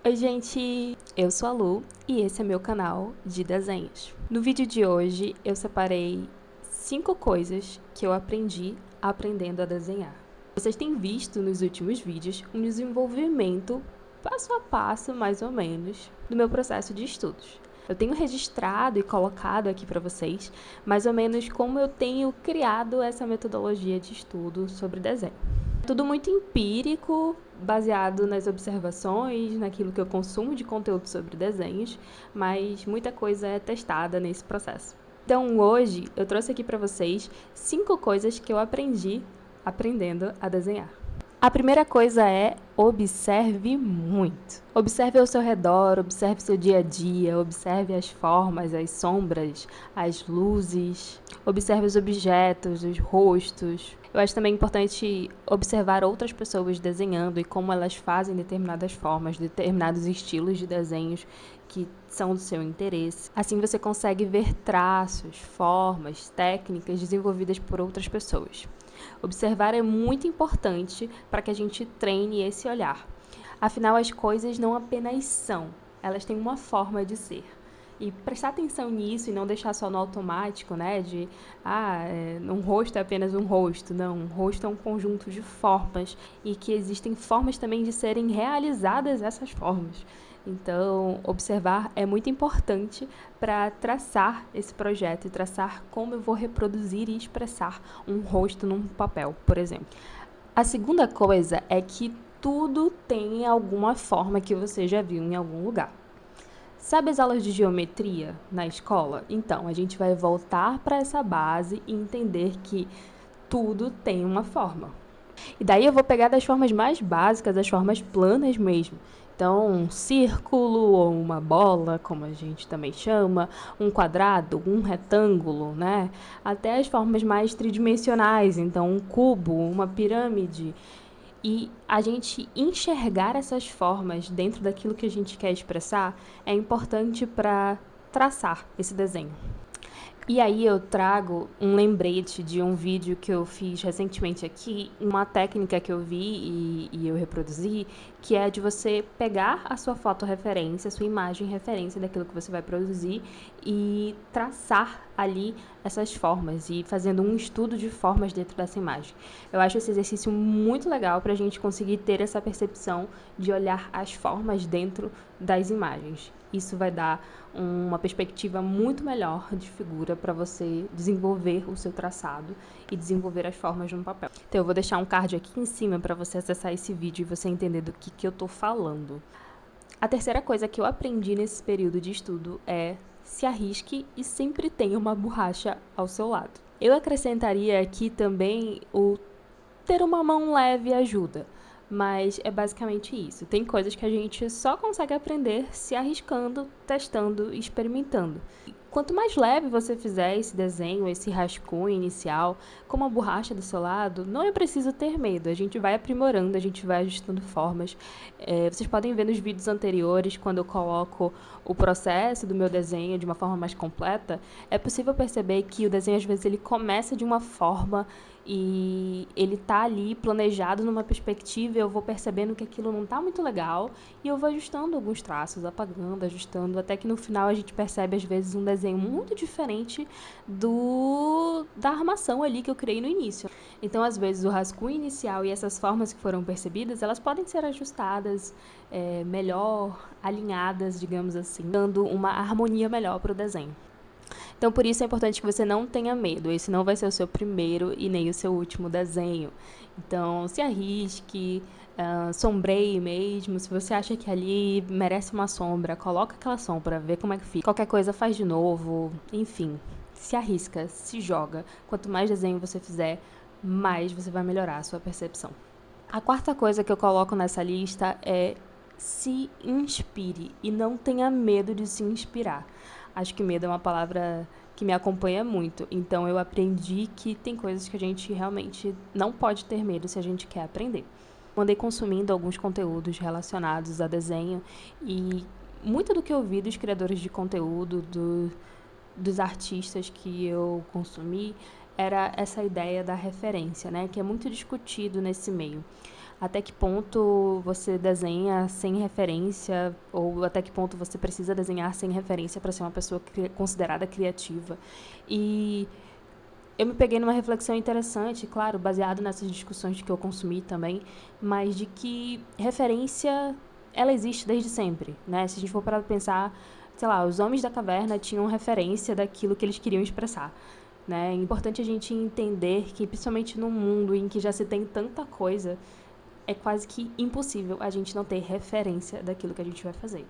Oi gente, eu sou a Lu e esse é meu canal de desenhos. No vídeo de hoje eu separei 5 coisas que eu aprendi aprendendo a desenhar. Vocês têm visto nos últimos vídeos um desenvolvimento passo a passo, mais ou menos, do meu processo de estudos. Eu tenho registrado e colocado aqui para vocês mais ou menos como eu tenho criado essa metodologia de estudo sobre desenho. Tudo muito empírico, baseado nas observações, naquilo que eu consumo de conteúdo sobre desenhos, mas muita coisa é testada nesse processo. Então hoje eu trouxe aqui para vocês 5 coisas que eu aprendi aprendendo a desenhar. A primeira coisa é observe muito. Observe ao seu redor, observe seu dia a dia, observe as formas, as sombras, as luzes, observe os objetos, os rostos. Eu acho também importante observar outras pessoas desenhando e como elas fazem determinadas formas, determinados estilos de desenhos que são do seu interesse. Assim você consegue ver traços, formas, técnicas desenvolvidas por outras pessoas. Observar é muito importante para que a gente treine esse olhar. Afinal, as coisas não apenas são, elas têm uma forma de ser. E prestar atenção nisso e não deixar só no automático, né? Um rosto é apenas um rosto. Não, um rosto é um conjunto de formas e que existem formas também de serem realizadas essas formas. Então, observar é muito importante para traçar esse projeto e traçar como eu vou reproduzir e expressar um rosto num papel, por exemplo. A segunda coisa é que tudo tem alguma forma que você já viu em algum lugar. Sabe as aulas de geometria na escola? Então, a gente vai voltar para essa base e entender que tudo tem uma forma. E daí eu vou pegar das formas mais básicas, as formas planas mesmo. Então, um círculo ou uma bola, como a gente também chama, um quadrado, um retângulo, né? Até as formas mais tridimensionais, então um cubo, uma pirâmide. E a gente enxergar essas formas dentro daquilo que a gente quer expressar é importante para traçar esse desenho. E aí eu trago um lembrete de um vídeo que eu fiz recentemente aqui, uma técnica que eu vi e eu reproduzi, que é de você pegar a sua foto referência, a sua imagem referência daquilo que você vai produzir e traçar ali essas formas e fazendo um estudo de formas dentro dessa imagem. Eu acho esse exercício muito legal para a gente conseguir ter essa percepção de olhar as formas dentro das imagens. Isso vai dar uma perspectiva muito melhor de figura para você desenvolver o seu traçado e desenvolver as formas no papel. Então eu vou deixar um card aqui em cima para você acessar esse vídeo e você entender do que eu tô falando. A terceira coisa que eu aprendi nesse período de estudo é se arrisque e sempre tenha uma borracha ao seu lado. Eu acrescentaria aqui também o ter uma mão leve ajuda. Mas é basicamente isso. Tem coisas que a gente só consegue aprender se arriscando, testando e experimentando. Quanto mais leve você fizer esse desenho, esse rascunho inicial, com uma borracha do seu lado, não é preciso ter medo. A gente vai aprimorando, a gente vai ajustando formas. Vocês podem ver nos vídeos anteriores, quando eu coloco o processo do meu desenho de uma forma mais completa, é possível perceber que o desenho, às vezes, ele começa de uma forma e ele tá ali planejado numa perspectiva e eu vou percebendo que aquilo não tá muito legal e eu vou ajustando alguns traços, apagando, ajustando, até que no final a gente percebe às vezes um desenho muito diferente da armação ali que eu criei no início. Então, às vezes, o rascunho inicial e essas formas que foram percebidas, elas podem ser ajustadas, melhor alinhadas, digamos assim, dando uma harmonia melhor para o desenho. Então, por isso é importante que você não tenha medo. Esse não vai ser o seu primeiro e nem o seu último desenho. Então, se arrisque, sombreie mesmo. Se você acha que ali merece uma sombra, coloca aquela sombra, vê como é que fica. Qualquer coisa faz de novo. Enfim, se arrisca, se joga. Quanto mais desenho você fizer, mais você vai melhorar a sua percepção. A quarta coisa que eu coloco nessa lista é se inspire e não tenha medo de se inspirar. Acho que medo é uma palavra que me acompanha muito, então eu aprendi que tem coisas que a gente realmente não pode ter medo se a gente quer aprender. Andei consumindo alguns conteúdos relacionados a desenho e muito do que eu vi dos criadores de conteúdo, dos artistas que eu consumi, era essa ideia da referência, né? Que é muito discutido nesse meio. Até que ponto você desenha sem referência, ou até que ponto você precisa desenhar sem referência para ser uma pessoa considerada criativa. E eu me peguei numa reflexão interessante, claro, baseado nessas discussões que eu consumi também, mas de que referência, ela existe desde sempre, né? Se a gente for parar para pensar, sei lá, os homens da caverna tinham referência daquilo que eles queriam expressar, né? É importante a gente entender que, principalmente num mundo em que já se tem tanta coisa, é quase que impossível a gente não ter referência daquilo que a gente vai fazer.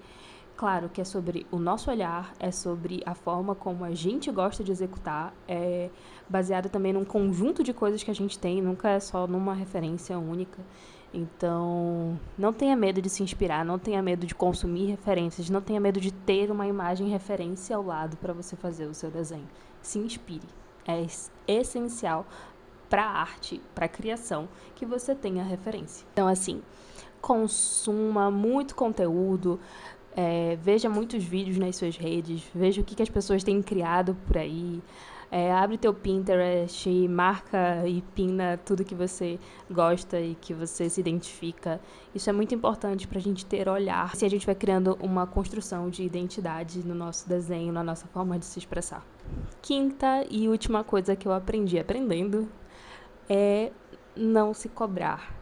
Claro que é sobre o nosso olhar, é sobre a forma como a gente gosta de executar, é baseado também num conjunto de coisas que a gente tem, nunca é só numa referência única. Então, não tenha medo de se inspirar, não tenha medo de consumir referências, não tenha medo de ter uma imagem referência ao lado para você fazer o seu desenho. Se inspire. É essencial para a arte, para a criação, que você tenha referência. Então, assim, consuma muito conteúdo, veja muitos vídeos nas suas redes, veja o que as pessoas têm criado por aí, abre teu Pinterest, marca e pina tudo que você gosta e que você se identifica. Isso é muito importante para a gente ter olhar. Assim a gente vai criando uma construção de identidade no nosso desenho, na nossa forma de se expressar. Quinta e última coisa que eu aprendi aprendendo é não se cobrar.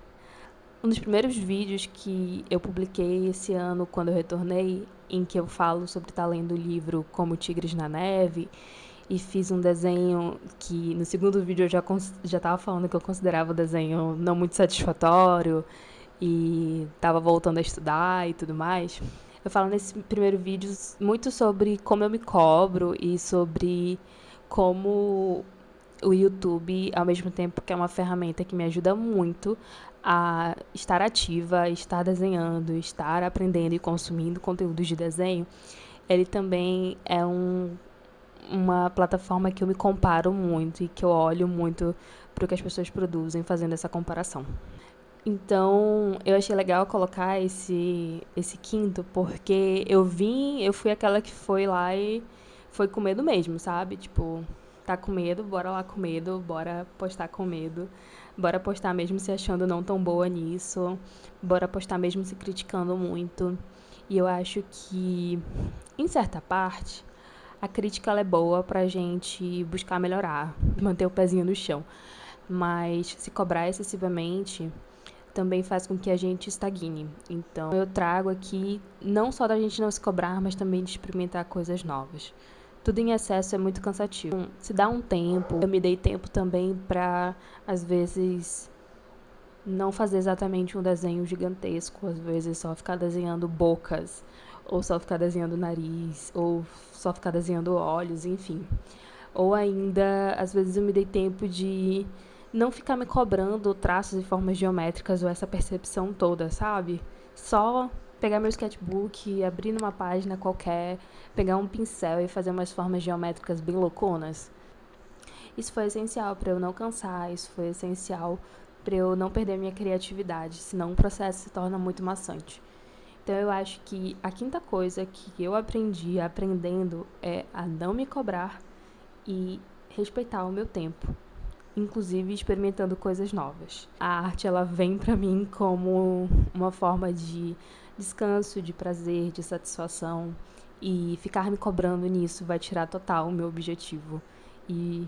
Um dos primeiros vídeos que eu publiquei esse ano, quando eu retornei, em que eu falo sobre estar lendo o livro Como Tigres na Neve, e fiz um desenho que, no segundo vídeo, eu já estava falando que eu considerava o desenho não muito satisfatório, e estava voltando a estudar e tudo mais. Eu falo nesse primeiro vídeo muito sobre como eu me cobro e sobre como o YouTube, ao mesmo tempo que é uma ferramenta que me ajuda muito a estar ativa, estar desenhando, estar aprendendo e consumindo conteúdos de desenho, ele também é uma plataforma que eu me comparo muito e que eu olho muito para o que as pessoas produzem fazendo essa comparação. Então, eu achei legal colocar esse quinto, porque eu fui aquela que foi lá e foi com medo mesmo, sabe? Tipo, tá com medo, bora lá com medo, bora postar com medo, bora postar mesmo se achando não tão boa nisso, bora postar mesmo se criticando muito. E eu acho que, em certa parte, a crítica ela é boa pra gente buscar melhorar, manter o pezinho no chão. Mas se cobrar excessivamente também faz com que a gente estagne. Então, eu trago aqui não só da gente não se cobrar, mas também de experimentar coisas novas. Tudo em excesso é muito cansativo. Se dá um tempo, eu me dei tempo também para, às vezes, não fazer exatamente um desenho gigantesco, às vezes só ficar desenhando bocas, ou só ficar desenhando nariz, ou só ficar desenhando olhos, enfim. Ou ainda, às vezes eu me dei tempo de não ficar me cobrando traços e formas geométricas ou essa percepção toda, sabe? Só pegar meu sketchbook, abrir numa página qualquer, pegar um pincel e fazer umas formas geométricas bem louconas. Isso foi essencial para eu não cansar, isso foi essencial para eu não perder minha criatividade, senão o processo se torna muito maçante. Então eu acho que a quinta coisa que eu aprendi aprendendo é a não me cobrar e respeitar o meu tempo, inclusive experimentando coisas novas. A arte ela vem para mim como uma forma de descanso, de prazer, de satisfação, e ficar me cobrando nisso vai tirar total o meu objetivo e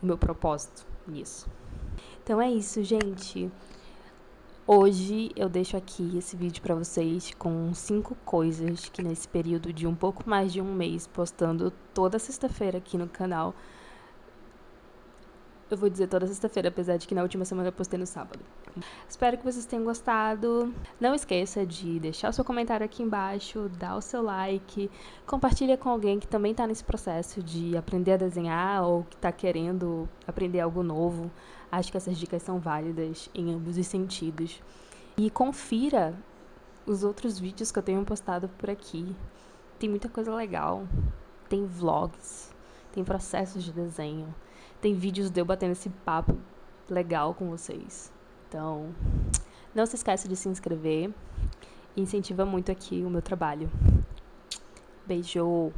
o meu propósito nisso. Então é isso, gente. Hoje eu deixo aqui esse vídeo para vocês com 5 coisas que nesse período de um pouco mais de um mês, postando toda sexta-feira aqui no canal. Eu vou dizer toda sexta-feira, apesar de que na última semana eu postei no sábado. Espero que vocês tenham gostado. Não esqueça de deixar o seu comentário aqui embaixo, dar o seu like, compartilha com alguém que também está nesse processo de aprender a desenhar ou que está querendo aprender algo novo. Acho que essas dicas são válidas em ambos os sentidos. E confira os outros vídeos que eu tenho postado por aqui. Tem muita coisa legal. Tem vlogs, tem processos de desenho, tem vídeos de eu batendo esse papo legal com vocês. Então, não se esqueça de se inscrever e incentiva muito aqui o meu trabalho. Beijo!